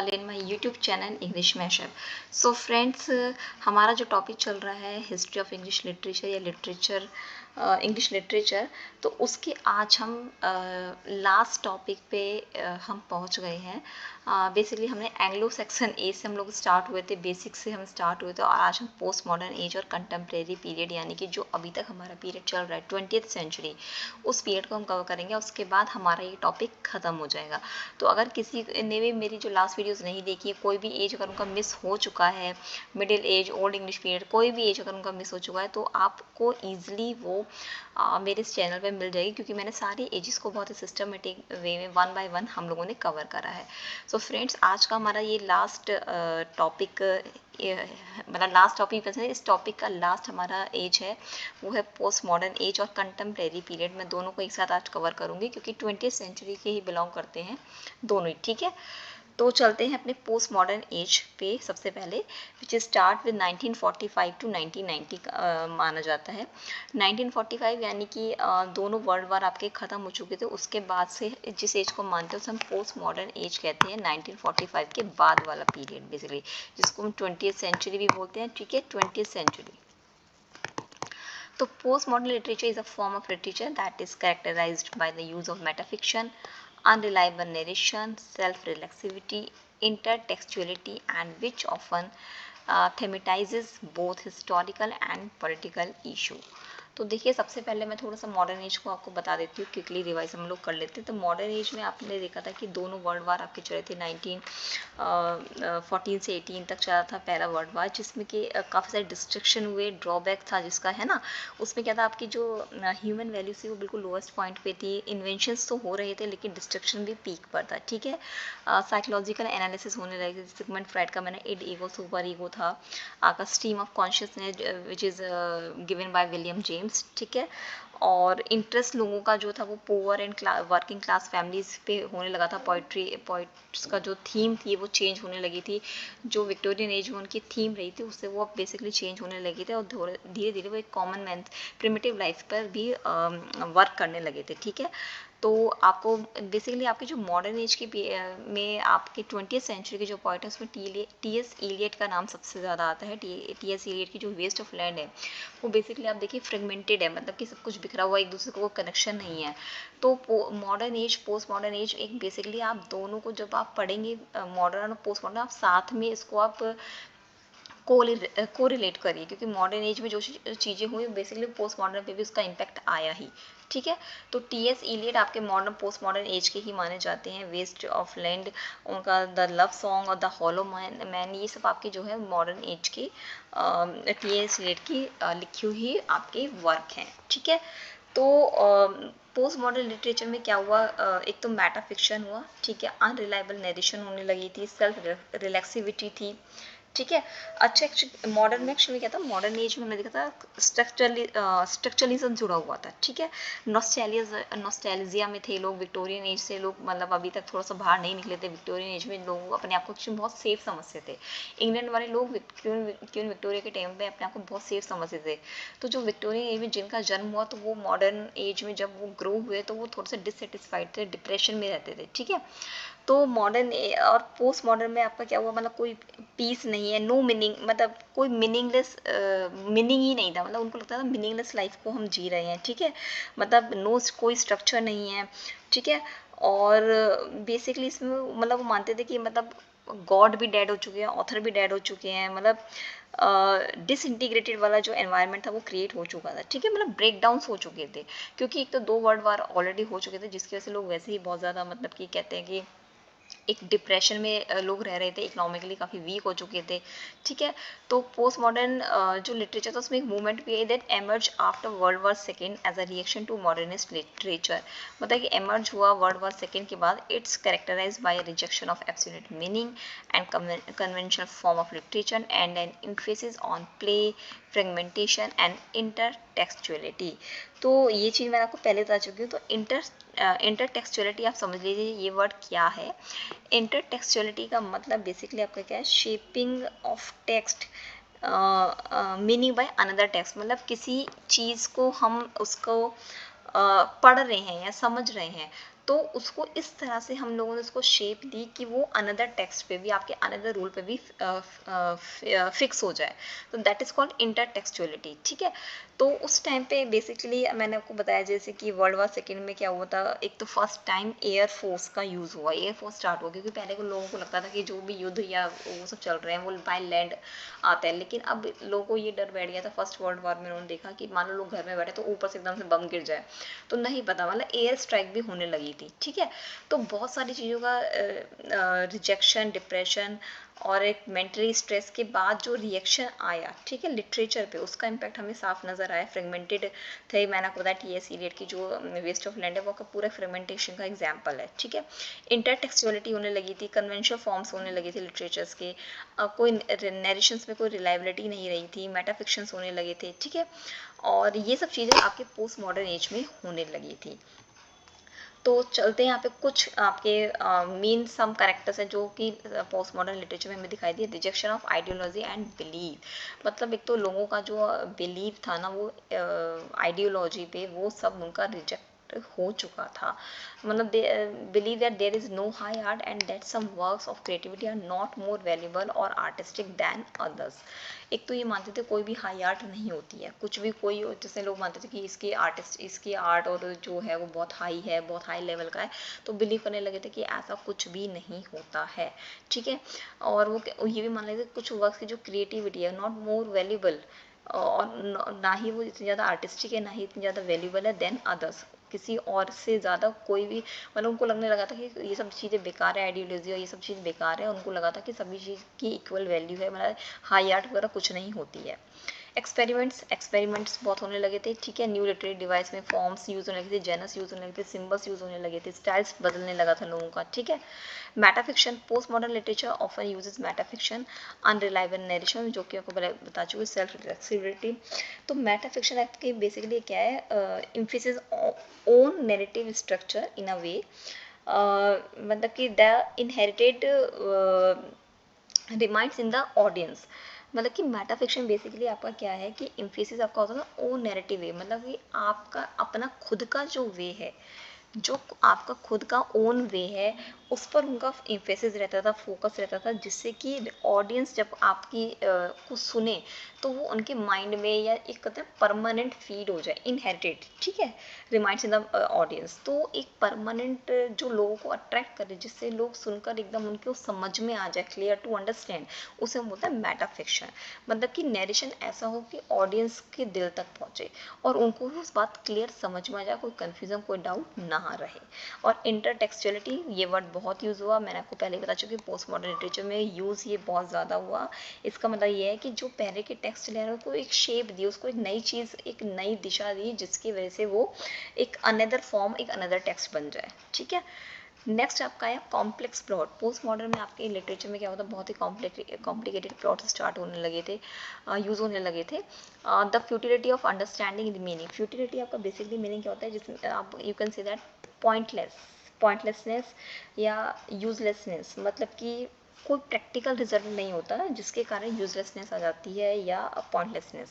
In my YouTube channel English mashup. So friends, हमारा जो topic चल रहा है हिस्ट्री ऑफ इंग्लिश लिटरेचर या लिटरेचर इंग्लिश लिटरेचर, तो उसके आज हम लास्ट टॉपिक पे हम पहुंच गए हैं। बेसिकली हमने एंग्लो सेक्शन ए से हम लोग स्टार्ट हुए थे, बेसिक से हम स्टार्ट हुए थे, और आज हम पोस्ट मॉडर्न एज और कंटेम्प्रेरी पीरियड यानी कि जो अभी तक हमारा पीरियड चल रहा है 20th सेंचुरी, उस पीरियड को हम कवर करेंगे। उसके बाद हमारा ये टॉपिक ख़त्म हो जाएगा। तो अगर किसी ने भी मेरी जो लास्ट वीडियोस नहीं देखी है, कोई भी एज अगर उनका मिस हो चुका है, middle age, old English period, कोई भी एज अगर उनका मिस हो चुका है, तो आपको ईजिली वो मेरे इस चैनल पे मिल जाएगी, क्योंकि मैंने सारी एजेस को बहुत ही सिस्टमेटिक वे में 1 बाय 1 हम लोगों ने कवर करा है। सो फ्रेंड्स, आज का हमारा ये लास्ट टॉपिक, मतलब लास्ट टॉपिक, इस टॉपिक का लास्ट हमारा एज है, वो है पोस्ट मॉडर्न एज और कंटेम्प्रेरी पीरियड। मैं दोनों को एक साथ आज कवर करूँगी, क्योंकि 20th सेंचुरी के ही बिलोंग करते हैं दोनों ही। ठीक है, तो चलते हैं अपने पोस्ट मॉडर्न एज पे। सबसे पहले विच स्टार्ट विद 1945 टू 1990 माना जाता है। 1945 यानी कि दोनों वर्ल्ड वार आपके ख़त्म हो चुके थे, उसके बाद से जिस एज को मानते हैं उसे हम पोस्ट मॉडर्न एज कहते हैं। 1945 के बाद वाला पीरियड बेसिकली, जिसको हम 20th सेंचुरी भी बोलते हैं। ठीक है, 20th सेंचुरी। तो post modern literature is a form of literature that is characterised by the use of metafiction, unreliable narration, self-reflexivity, intertextuality, and which often thematizes both historical and political issue. तो देखिए, सबसे पहले मैं थोड़ा सा modern age को आपको बता देती हूँ, क्विकली रिवाइज हम लोग कर लेते हैं। तो मॉडर्न एज में आपने देखा था कि दोनों वर्ल्ड वार आपके चले थे। 1914 से 18 तक चला था पहला वर्ल्ड वार, जिसमें कि काफ़ी सारे डिस्ट्रक्शन हुए, ड्रॉबैक था जिसका, है ना। उसमें क्या था, आपकी जो ह्यूमन वैल्यू थी वो बिल्कुल लोएस्ट पॉइंट पे थी। इन्वेंशंस तो हो रहे थे, लेकिन डिस्ट्रक्शन भी पीक पर था। ठीक है, साइकोलॉजिकल एनालिसिस होने लगे। सिगमंड फ्राइड का मैंने इड ईगो सुपर ईगो था, आपका stream of consciousness which is given by William James. ठीक है, और इंटरेस्ट लोगों का जो था वो poor and working class families पे होने लगा था। पोइट्स का जो थीम थी वो चेंज होने लगी थी। जो विक्टोरियन एज में उनकी थीम रही थी, उससे वो बेसिकली चेंज होने लगी थी, और धीरे धीरे वो एक कॉमन मैन प्रिमिटिव लाइफ पर भी वर्क करने लगे थे। ठीक है, तो आपको बेसिकली आपके जो मॉडर्न एज की में आपके 20th सेंचुरी के जो पॉइंट है, उसमें टी.एस. इलियट का नाम सबसे ज़्यादा आता है। टी.एस. इलियट की जो वेस्ट ऑफ लैंड है, वो बेसिकली आप देखिए फ्रेगमेंटेड है, मतलब कि सब कुछ बिखरा हुआ, एक दूसरे को कनेक्शन नहीं है। तो modern age, post modern as, एक बेसिकली आप दोनों को जब आप पढ़ेंगे, मॉडर्न और पोस्ट मॉडर्न, आप साथ में इसको आप कोरिलेट करिए, क्योंकि मॉडर्न एज में जो चीज़ें हुई बेसिकली पोस्ट मॉडर्न पे भी उसका इम्पैक्ट आया ही। ठीक है, तो टी.एस. इलियट आपके मॉडर्न पोस्ट मॉडर्न एज के ही माने जाते हैं। वेस्ट ऑफ लैंड, उनका द लव सॉन्ग और द हॉलो मैन, ये सब आपके जो है मॉडर्न एज की टी.एस. इलियट की लिखी हुई आपके वर्क हैं। ठीक है, तो पोस्ट मॉडर्न लिटरेचर में क्या हुआ, एक तो मेटा फिक्शन हुआ। ठीक है, अनरिलायबल नरेशन होने लगी थी, सेल्फ रिलैक्सिविटी थी। ठीक है, अच्छा, मॉडर्न में एक्चुअली क्या था, मॉडर्न एज में हमने देखा था स्ट्रक्चरलिज्म जुड़ा हुआ था। ठीक है, नॉस्टैल्जिया में थे लोग, विक्टोरियन एज से लोग, मतलब अभी तक थोड़ा सा बाहर नहीं निकले थे। विक्टोरियन एज में लोग अपने आप को एक्चुअली बहुत सेफ समझते थे। इंग्लैंड वाले लोग क्वीन विक्टोरिया के टाइम पे अपने आप को बहुत सेफ समझते थे। तो जो विक्टोरियन एज में जिनका जन्म हुआ, तो वो मॉडर्न एज में जब वो ग्रो हुए, तो वो थोड़ा सा डिससेटिस्फाइड थे, डिप्रेशन में रहते थे। ठीक है, तो मॉडर्न और पोस्ट मॉडर्न में आपका क्या हुआ, मतलब कोई पीस नहीं है, नो मीनिंग, मतलब कोई मीनिंगलेस मीनिंग ही नहीं था। मतलब उनको लगता था मीनिंगलेस लाइफ को हम जी रहे हैं। ठीक है, मतलब नो, कोई स्ट्रक्चर नहीं है। ठीक है, और बेसिकली इसमें मतलब वो मानते थे कि मतलब गॉड भी डेड हो चुके हैं, ऑथर भी डेड हो चुके हैं, मतलब डिसइंटीग्रेटेड वाला जो एनवायरनमेंट था वो क्रिएट हो चुका था। ठीक है, मतलब ब्रेक डाउन्स हो चुके थे, क्योंकि एक तो 2 वर्ल्ड वार ऑलरेडी हो चुके थे, जिसकी वजह से लोग वैसे ही बहुत ज़्यादा, मतलब कि कहते हैं कि एक डिप्रेशन में लोग रह रहे थे, इकोनॉमिकली काफ़ी वीक हो चुके थे। ठीक है, तो पोस्ट मॉडर्न जो लिटरेचर था, उसमें एक मूवमेंट भी है that emerge after world war second as a reaction to modernist literature. मतलब कि एमर्ज हुआ वर्ल्ड वार सेकेंड के बाद। It's characterise by rejection of absolute meaning and conventional form of literature and an emphasis on play, fragmentation and intertextuality. तो ये चीज़ मैं आपको पहले बता चुकी हूँ। तो इंटरटेक्सचुअलिटी आप समझ लीजिए ये वर्ड क्या है। इंटरटेक्सचुअलिटी का मतलब बेसिकली आपका क्या है, shaping of text meaning by another text. मतलब किसी चीज़ को हम उसको पढ़ रहे हैं या समझ रहे हैं, तो उसको इस तरह से हम लोगों ने उसको शेप दी कि वो अनदर टेक्स्ट पे भी, आपके अनदर रूल पे भी फिक्स हो जाए। तो दैट इज़ कॉल्ड इंटरटेक्सचुअलिटी, ठीक है। तो उस टाइम पे बेसिकली मैंने आपको बताया जैसे कि वर्ल्ड वार सेकेंड में क्या हुआ था, एक तो फर्स्ट टाइम एयर फोर्स का यूज़ हुआ, एयर फोर्स स्टार्ट हुआ, क्योंकि पहले को लोगों को लगता था कि जो भी युद्ध या वो सब चल रहे हैं वो बाय लैंड आता है, लेकिन अब लोगों को ये डर बैठ गया था फर्स्ट वर्ल्ड वॉर में। उन्होंने देखा कि मान लो लोग घर में बैठे तो ऊपर से एकदम से बम गिर जाए, तो नहीं पता, मतलब एयर स्ट्राइक भी होने लगी थी, ठीक है। तो बहुत सारी चीज़ों का रिजेक्शन, डिप्रेशन और एक मेंटली स्ट्रेस के बाद जो रिएक्शन आया, ठीक है, लिटरेचर पे, उसका इम्पैक्ट हमें साफ नज़र आया। फ्रेगमेंटेड थे, मैंने आपको बताया टी.एस. इलियट की जो वेस्ट ऑफ लैंड है वो का पूरा फ्रेगमेंटेशन का एग्जाम्पल है, ठीक है। इंटरटेक्सचुअलिटी होने लगी थी, कन्वेंशनल फॉर्म्स होने लगे थे लिटरेचर्स के, कोई नरेशंस में कोई रिलायबिलिटी नहीं रही थी, मेटाफिक्शंस होने लगे थे, ठीक है। और ये सब चीज़ें आपके पोस्ट मॉडर्न एज में होने लगी थी। तो चलते हैं यहाँ पे कुछ आपके मेन सम कैरेक्टर्स हैं जो कि पोस्ट मॉडर्न लिटरेचर में हमें दिखाई दिए। Rejection of ideology and believe, मतलब एक तो लोगों का जो बिलीव था ना, वो आइडियोलॉजी पे, वो सब उनका रिजेक्ट हो चुका था। मतलब they believe that there is no high art and that some works of creativity are not more valuable और आर्टिस्टिक दैन अदर्स। एक तो ये मानते थे कोई भी हाई आर्ट नहीं होती है, कुछ भी कोई, जैसे लोग मानते थे कि इसकी आर्टिस्ट, इसकी आर्ट और जो है वो बहुत हाई है, बहुत हाई लेवल का है, तो बिलीव करने लगे थे कि ऐसा कुछ भी नहीं होता है, ठीक है। और वो ये भी मान लेते कुछ वर्क्स की जो क्रिएटिविटी है नॉट मोर वैल्यूबल, और ना ही वो इतनी ज़्यादा आर्टिस्टिक है, ना ही इतनी ज़्यादा वैल्यूबल है देन अदर्स, किसी और से ज़्यादा कोई भी, मतलब उनको लगने लगा था कि ये सब चीज़ें बेकार है, आइडियोलॉजी और ये सब चीज़ बेकार है, उनको लगा था कि सभी चीज़ की इक्वल वैल्यू है, मतलब हाई आर्ट वगैरह कुछ नहीं होती है। एक्सपेरिमेंट्स बहुत होने लगे थे, ठीक है। न्यू लिटरेरी डिवाइस में फॉर्म्स यूज होने लगे थे, जेनस यूज होने लगे थे, सिम्बल्स यूज होने लगे थे, स्टाइल्स बदलने लगा था लोगों का, ठीक है। Metafiction, post modern literature often uses metafiction, unreliable narration, जो कि आपको बता चुकी, सेल्फ रिफ्लेक्सिबिलिटी। तो मेटाफिक्शन आपकी बेसिकली क्या है, emphasis on narrative structure in a way, मतलब कि the inherited reminds in the audience. मतलब कि मेटाफिक्शन बेसिकली आपका क्या है कि इम्फेसिस आपका होता है ओन नैरेटिव वे, मतलब कि आपका अपना खुद का जो वे है, जो आपका खुद का ओन वे है, उस पर उनका इम्फेसिस रहता था, फोकस रहता था, जिससे कि ऑडियंस जब आपकी को सुने तो वो उनके माइंड में या एक कहते हैं परमानेंट फीड हो जाए, इनहेरिटेड, ठीक है, रिमाइंड्स इन द ऑडियंस। तो एक परमानेंट जो लोगों को अट्रैक्ट करे, जिससे लोग सुनकर एकदम उनको समझ में आ जाए, क्लियर टू अंडरस्टैंड, उसे हम बोलते हैं मेटाफिक्शन। मतलब कि नरेशन ऐसा हो कि ऑडियंस के दिल तक पहुंचे और उनको भी उस बात क्लियर समझ में आ जाए, कोई कन्फ्यूजन, कोई डाउट ना रहे। और इंटरटेक्सचुअलिटी, ये वर्ड बहुत यूज़ हुआ, मैंने आपको पहले बता चुकी, पोस्ट मॉडर्न लिटरेचर में यूज़ ये बहुत ज़्यादा हुआ। इसका मतलब ये है कि जो पहले के टेक्स्ट ले रहे को एक शेप दी, उसको एक नई चीज़, एक नई दिशा दी, जिसकी वजह से वो एक अनदर फॉर्म, एक अनदर टेक्स्ट बन जाए, ठीक है। नेक्स्ट आपका है कॉम्प्लेक्स प्लॉट। पोस्ट मॉडर्न में आपके लिटरेचर में क्या होता है, बहुत ही कॉम्प्लिकेटेड प्लॉट स्टार्ट होने लगे थे, यूज़ होने लगे थे। The futility of understanding the meaning. Futility आपका बेसिकली मीनिंग क्या होता है, जिसमें आप यू कैन से दैट पॉइंटलेसनेस या यूजलेसनेस, मतलब कि कोई प्रैक्टिकल रिजल्ट नहीं होता जिसके कारण यूजलेसनेस आ जाती है या पॉइंटलेसनेस।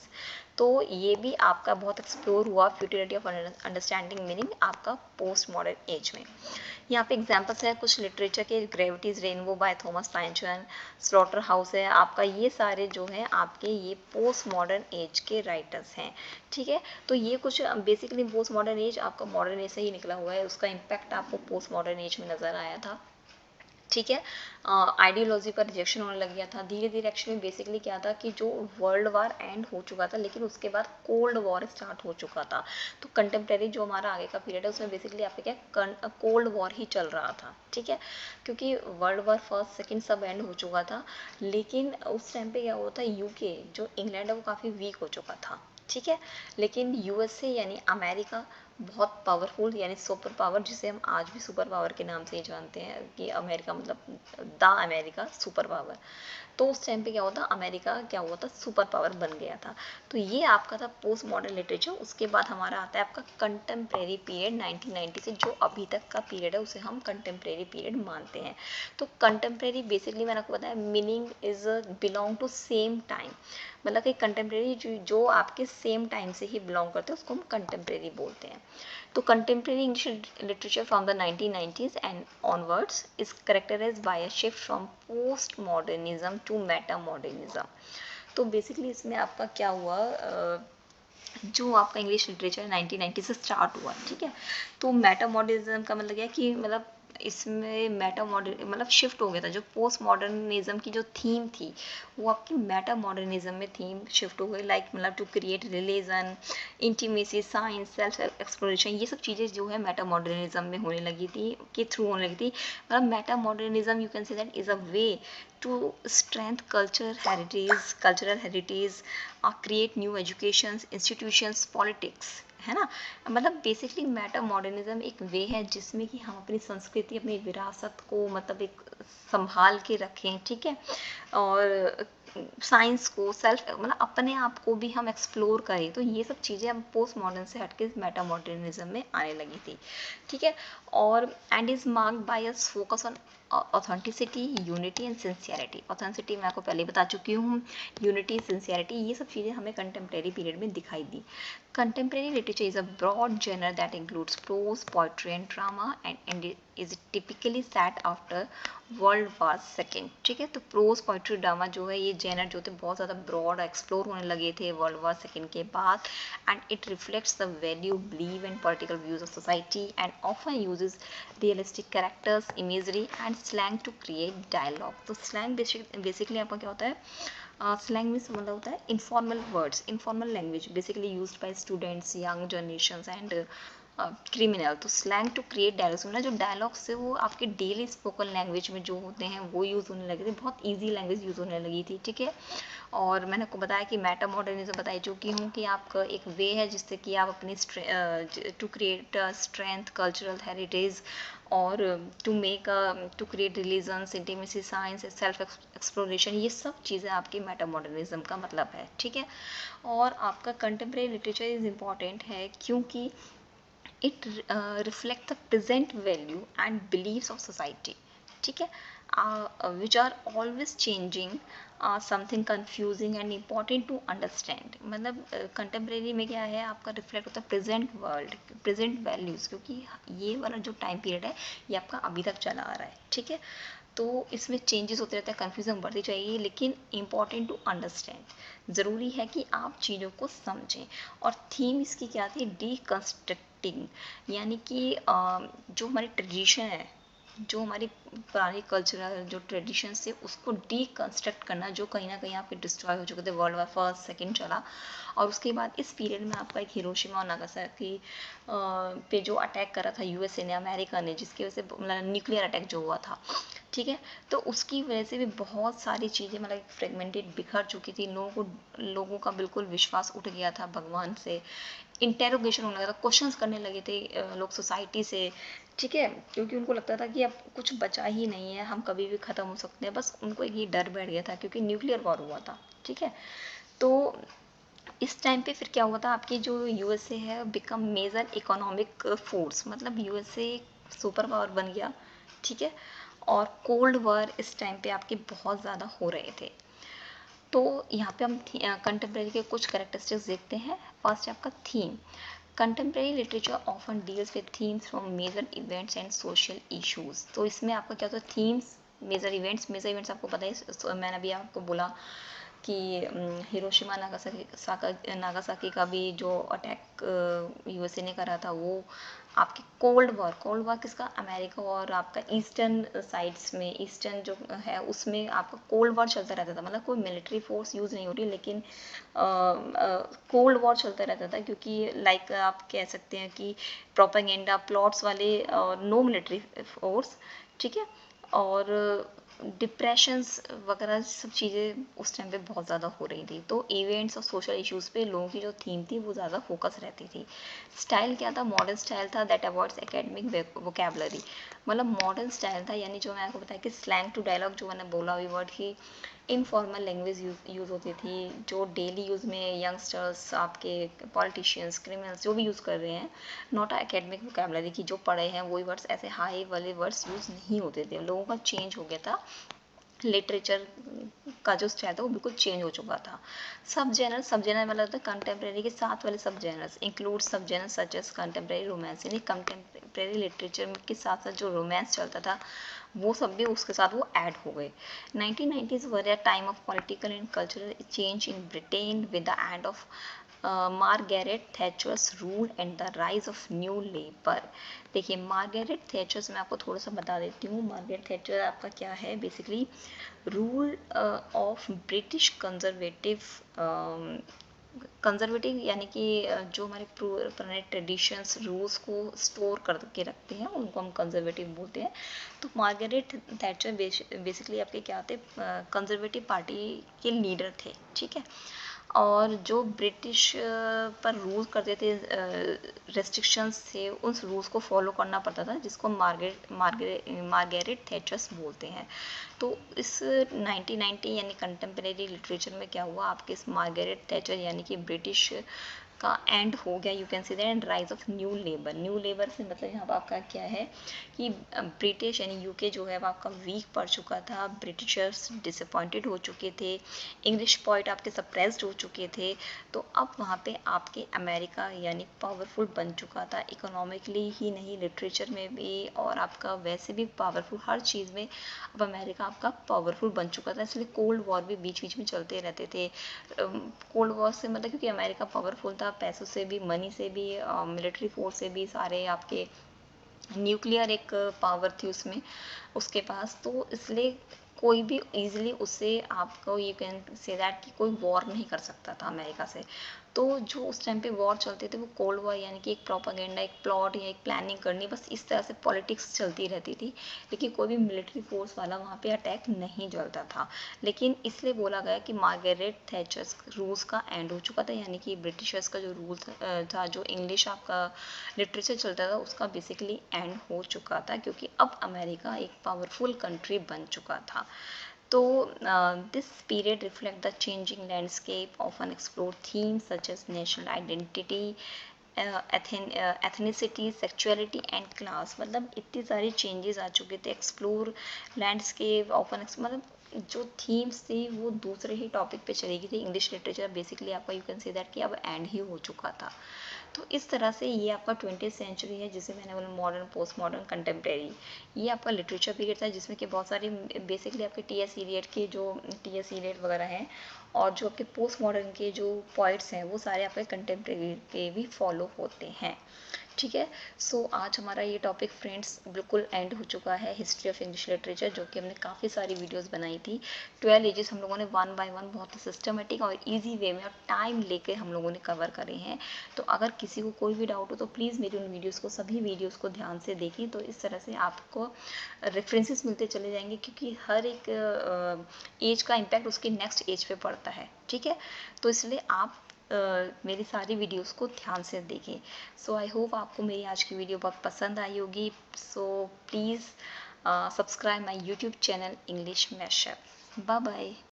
तो ये भी आपका बहुत एक्सप्लोर हुआ, फ्यूटिलिटी ऑफ अंडरस्टैंडिंग मीनिंग, आपका पोस्ट मॉडर्न एज में। यहाँ पे एग्जांपल्स है कुछ लिटरेचर के, Gravity's Rainbow by Thomas Pynchon, Slaughterhouse है आपका, ये सारे जो हैं आपके ये पोस्ट मॉडर्न एज के राइटर्स हैं, ठीक है। तो ये कुछ बेसिकली पोस्ट मॉडर्न एज आपका मॉडर्न एज से ही निकला हुआ है, उसका इम्पैक्ट आपको पोस्ट मॉडर्न एज में नज़र आया था, ठीक है। आइडियोलॉजी का रिजेक्शन होने लग गया था धीरे धीरे। एक्चुअली बेसिकली क्या था कि जो वर्ल्ड वार एंड हो चुका था, लेकिन उसके बाद कोल्ड वॉर स्टार्ट हो चुका था। तो कंटेम्प्रेरी जो हमारा आगे का पीरियड है उसमें बेसिकली आपके क्या कोल्ड वॉर ही चल रहा था, ठीक है। क्योंकि वर्ल्ड वार फर्स्ट सेकंड सब एंड हो चुका था, लेकिन उस टाइम पे क्या हुआ था, यूके जो इंग्लैंड है वो काफ़ी वीक हो चुका था, ठीक है। लेकिन यूएसए यानी अमेरिका बहुत पावरफुल, यानी सुपर पावर, जिसे हम आज भी सुपर पावर के नाम से ही जानते हैं कि अमेरिका, मतलब द अमेरिका सुपर पावर। तो उस टाइम पे क्या हुआ था, अमेरिका क्या हुआ था, सुपर पावर बन गया था। तो ये आपका था पोस्ट मॉडर्न लिटरेचर। उसके बाद हमारा आता है आपका कंटेम्प्रेरी पीरियड, 1990 से जो अभी तक का पीरियड है उसे हम कंटेम्प्रेरी पीरियड मानते हैं। तो कंटेम्प्रेरी बेसिकली मैंने आपको बताया meaning is belong to same time, मतलब कि कंटेम्प्रेरी जो आपके सेम टाइम से ही बिलोंग करते हैं उसको हम कंटेम्प्रेरी बोलते हैं। तो contemporary English literature from the 1990s and onwards is characterised by a shift from post modernism to meta modernism. तो बेसिकली इसमें आपका क्या हुआ, जो आपका इंग्लिश लिटरेचर 1990 से स्टार्ट हुआ, ठीक है, तो मेटा मॉडर्निज्म का मतलब क्या है कि मतलब इसमें मेटा मॉडर्न मतलब शिफ्ट हो गया था, जो पोस्ट मॉडर्निज्म की जो थीम थी वो आपकी मेटा मॉडर्निज्म में थीम शिफ्ट हो गई, लाइक मतलब to create religion, intimacy, science, self exploration, ये सब चीज़ें जो है मेटा मॉडर्निज्म में होने लगी थी, के थ्रू होने लगी थी। मतलब Meta modernism you can say that is a way to strengthen cultural heritage, create new educations, institutions, politics, है ना। मतलब बेसिकली मेटा मॉडर्निज्म एक वे है जिसमें कि हम अपनी संस्कृति, अपनी विरासत को मतलब एक संभाल के रखें, ठीक है, और साइंस को सेल्फ मतलब अपने आप को भी हम एक्सप्लोर करें। तो ये सब चीज़ें अब पोस्ट मॉडर्न से हटके मेटा मॉडर्निज्म में आने लगी थी, ठीक है। और and is marked by a focus on authenticity, unity and sincerity. Authenticity मैं आपको पहले बता चुकी हूँ, यूनिटी, सिंसियरिटी, ये सब चीज़ें हमें कंटेम्प्रेरी पीरियड में दिखाई दी। Contemporary literature is a broad genre that includes prose, poetry and drama and is typically set after World War II, ठीक है। तो प्रोज, पोइट्री, ड्रामा जो है ये जेनर जो थे बहुत ज़्यादा ब्रॉड एक्सप्लोर होने लगे थे वर्ल्ड वॉर सेकेंड के बाद, and it reflects the value, believe and political views of society and often uses realistic characters, imagery and slang to create dialogue. तो स्लैंग बेसिकली आपका क्या होता है, स्लैंग मीन्स मतलब होता है informal words, informal language basically used by students, young generations and criminal. तो slang to create dialogues, मतलब जो डायलॉग्स से वो आपके डेली स्पोकन लैंग्वेज में जो होते हैं वो यूज़ होने लगे थे, बहुत ईजी लैंग्वेज यूज़ होने लगी थी, ठीक है। और मैंने आपको बताया कि मेटा मॉडर्निज्म बताई चुकी हूँ कि आपका एक वे है जिससे कि आप अपनी to create strength, cultural heritage, और to create religions, intimacy, science, self exploration, ये सब चीज़ें आपकी मेटा मॉडर्निज्म का मतलब है, ठीक है। और आपका कंटेम्प्रेरी लिटरेचर इज इम्पॉर्टेंट है क्योंकि it reflect the present value and beliefs of society, ठीक है, which are always changing, something confusing and important to understand। मतलब कंटेम्प्रेरी में क्या है आपका रिफ्लेक्ट होता है प्रेजेंट वर्ल्ड, प्रेजेंट वैल्यूज, क्योंकि ये वाला जो टाइम पीरियड है ये आपका अभी तक चला आ रहा है, ठीक है। तो इसमें चेंजेस होते रहते हैं, कन्फ्यूजन बढ़ती चाहिए, लेकिन इम्पॉर्टेंट टू अंडरस्टैंड, ज़रूरी है कि आप चीज़ों को समझें। और थीम इसकी क्या थी, डीकंस्ट्रक्टिंग, यानी कि जो हमारी ट्रेडिशन है, जो हमारी पुरानी कल्चरल जो ट्रेडिशंस थे उसको डीकंस्ट्रक्ट करना, जो कहीं ना कहीं आपके डिस्ट्रॉय हो चुके थे, वर्ल्ड वार फर्स्ट सेकेंड चला, और उसके बाद इस पीरियड में आपका एक हिरोशिमा और नागासाकी पे जो अटैक करा था यूएसए ने, अमेरिका ने, जिसकी वजह से मतलब न्यूक्लियर अटैक जो हुआ था, ठीक है, तो उसकी वजह से भी बहुत सारी चीज़ें मतलब फ्रेगमेंटेड, बिखर चुकी थी, लोगों का बिल्कुल विश्वास उठ गया था भगवान से, इंटेरोगेशन होने लगा था, क्वेश्चंस करने लगे थे लोग सोसाइटी से, ठीक है, क्योंकि उनको लगता था कि अब कुछ बचा ही नहीं है, हम कभी भी ख़त्म हो सकते हैं, बस उनको एक ही डर बैठ गया था क्योंकि न्यूक्लियर वॉर हुआ था, ठीक है। तो इस टाइम पे फिर क्या हुआ था, आपकी जो यूएसए है बिकम मेजर इकोनॉमिक फोर्स, मतलब यूएसए सुपर पावर बन गया, ठीक है। और कोल्ड वॉर इस टाइम पे आपके बहुत ज़्यादा हो रहे थे। तो यहाँ पे हम कंटेम्प्रेरी के कुछ करेक्टरिस्टिक्स देखते हैं। फर्स्ट है आपका theme. Contemporary literature often deals with themes from major events and social issues. तो इसमें आपका क्या होता है, थीम्स, मेजर इवेंट्स आपको पता है, मैंने अभी आपको बोला कि हिरोशिमा नागासाकी का भी जो अटैक यूएसए ने करा था, वो आपके कोल्ड वॉर किसका, अमेरिका और आपका ईस्टर्न साइड्स में, ईस्टर्न जो है उसमें आपका कोल्ड वॉर चलता रहता था, मतलब कोई मिलिट्री फोर्स यूज़ नहीं हो रही, लेकिन कोल्ड वॉर चलता रहता था, क्योंकि लाइक आप कह सकते हैं कि प्रोपेगेंडा प्लॉट्स वाले, नो मिलिट्री फोर्स, ठीक है, और डिप्रेशंस वगैरह सब चीज़ें उस टाइम पे बहुत ज़्यादा हो रही थी। तो इवेंट्स और सोशल इश्यूज़ पे लोगों की जो थीम थी वो ज़्यादा फोकस रहती थी। स्टाइल क्या था, मॉडर्न स्टाइल था दैट अवॉइड्स एकेडमिक वोकेबलरी, मतलब मॉडर्न स्टाइल था, यानी जो मैं आपको बताया कि स्लैंग टू डायलॉग जो मैंने बोला अभी वर्ड की, इनफॉर्मल लैंग्वेज यूज़ होती थी, जो डेली यूज़ में यंगस्टर्स, आपके पॉलिटिशियंस, क्रिमिनल्स जो भी यूज़ कर रहे हैं, नॉट एकेडमिक वोकेबलरी की, जो पढ़े हैं वही वर्ड्स, ऐसे हाई वाले वर्ड्स यूज़ नहीं होते थे, लोगों का चेंज हो गया था लिटरेचर का जो स्टाइल था वो बिल्कुल चेंज हो चुका था। सब जेनर मतलब होता है कंटेम्प्रेरी के साथ वाले subgenres include subgenre such as contemporary romance, यानी कंटेम्प्रेरी लिटरेचर के साथ साथ जो रोमांस चलता था वो सब भी उसके साथ वो ऐड हो गए। 1990s were a time of political and cultural change in Britain with the end of Margaret Thatcher's rule and the rise of new Labour. देखिए मार्गरेट थैचर्स, मैं आपको थोड़ा सा बता देती हूँ। मार्गरेट थैचर आपका क्या है, basically rule of British conservative, conservative यानी कि जो हमारे पुराने ट्रेडिशंस रूल्स को स्टोर करके रखते हैं उनको हम कंजर्वेटिव बोलते हैं। तो मार्गरेट थैचर बेसिकली आपके क्या थे, कंजर्वेटिव पार्टी के लीडर थे, ठीक है। और जो ब्रिटिश पर रूल करते थे, रेस्ट्रिक्शंस थे, उस रूल्स को फॉलो करना पड़ता था, जिसको मार्गरेट थैचर्स बोलते हैं। तो इस 1990 यानी कंटेम्प्रेरी लिटरेचर में क्या हुआ, आपके इस मार्गरेट थैचर यानी कि ब्रिटिश का एंड हो गया, you can see that, and rise of new labour. New labour से मतलब यहाँ पर आपका क्या है कि ब्रिटिश यानी यूके जो है वो आपका वीक पड़ चुका था, ब्रिटिशर्स डिसअपॉइंटेड हो चुके थे, इंग्लिश पॉइंट आपके सप्रेस्ड हो चुके थे। तो अब वहाँ पे आपके अमेरिका यानी पावरफुल बन चुका था, इकोनॉमिकली ही नहीं लिटरेचर में भी, और आपका वैसे भी पावरफुल हर चीज़ में अब अमेरिका आपका पावरफुल बन चुका था। इसलिए कोल्ड वॉर भी बीच बीच में चलते रहते थे। कोल्ड वॉर से मतलब क्योंकि अमेरिका पावरफुल था, पैसों से भी, मनी से भी, मिलिट्री फोर्स से भी, सारे आपके न्यूक्लियर एक पावर थी उसमें उसके पास, तो इसलिए कोई भी इजीली उससे आपको यू कैन से दैट कि कोई वॉर नहीं कर सकता था अमेरिका से। तो जो उस टाइम पे वॉर चलते थे वो कोल्ड वॉर यानी कि एक प्रोपागेंडा, एक प्लॉट या एक प्लानिंग करनी, बस इस तरह से पॉलिटिक्स चलती रहती थी, लेकिन कोई भी मिलिट्री फोर्स वाला वहाँ पे अटैक नहीं चलता था। लेकिन इसलिए बोला गया कि मार्गरेट थैचर्स रूल्स का एंड हो चुका था, यानी कि ब्रिटिशर्स का जो रूल था, जो इंग्लिश आपका लिटरेचर चलता था, उसका बेसिकली एंड हो चुका था, क्योंकि अब अमेरिका एक पावरफुल कंट्री बन चुका था। तो this period reflect the changing landscape, often explore themes such as national identity, ethnicity, sexuality and class. मतलब इतनी सारी चेंजेस आ चुके थे, एक्सप्लोर लैंडस्केप ओपन, मतलब जो थीम्स थी वो दूसरे ही टॉपिक पे चली गई थी। इंग्लिश लिटरेचर बेसिकली आपका यू कैन से दैट कि अब एंड ही हो चुका था। तो इस तरह से ये आपका 20th सेंचुरी है, जिसे मैंने बोला मॉडर्न, पोस्ट मॉडर्न, कंटेम्प्रेरी, ये आपका लिटरेचर पीरियड था, जिसमें कि बहुत सारे बेसिकली आपके टी.एस. इलियट के जो टी.एस. इलियट वगैरह हैं, और जो आपके पोस्ट मॉडर्न के जो पोइट्स हैं वो सारे आपके कंटेम्प्रेरी पे भी फॉलो होते हैं, ठीक है। सो आज हमारा ये टॉपिक फ्रेंड्स बिल्कुल एंड हो चुका है, हिस्ट्री ऑफ इंग्लिश लिटरेचर, जो कि हमने काफ़ी सारी वीडियोस बनाई थी। 12 एजेस हम लोगों ने वन बाय वन बहुत ही सिस्टमेटिक और इजी वे में और टाइम लेके हम लोगों ने कवर करे हैं। तो अगर किसी को कोई भी डाउट हो तो प्लीज़ मेरी उन वीडियोज़ को, सभी वीडियोज़ को ध्यान से देखें, तो इस तरह से आपको रेफरेंसेस मिलते चले जाएंगे, क्योंकि हर एक एज का इम्पैक्ट उसके नेक्स्ट एज पे पड़ता है, ठीक है। तो इसलिए आप मेरी सारी वीडियोस को ध्यान से देखें। सो आई होप आपको मेरी आज की वीडियो बहुत पसंद आई होगी। So please subscribe my YouTube channel English mashup. Bye bye.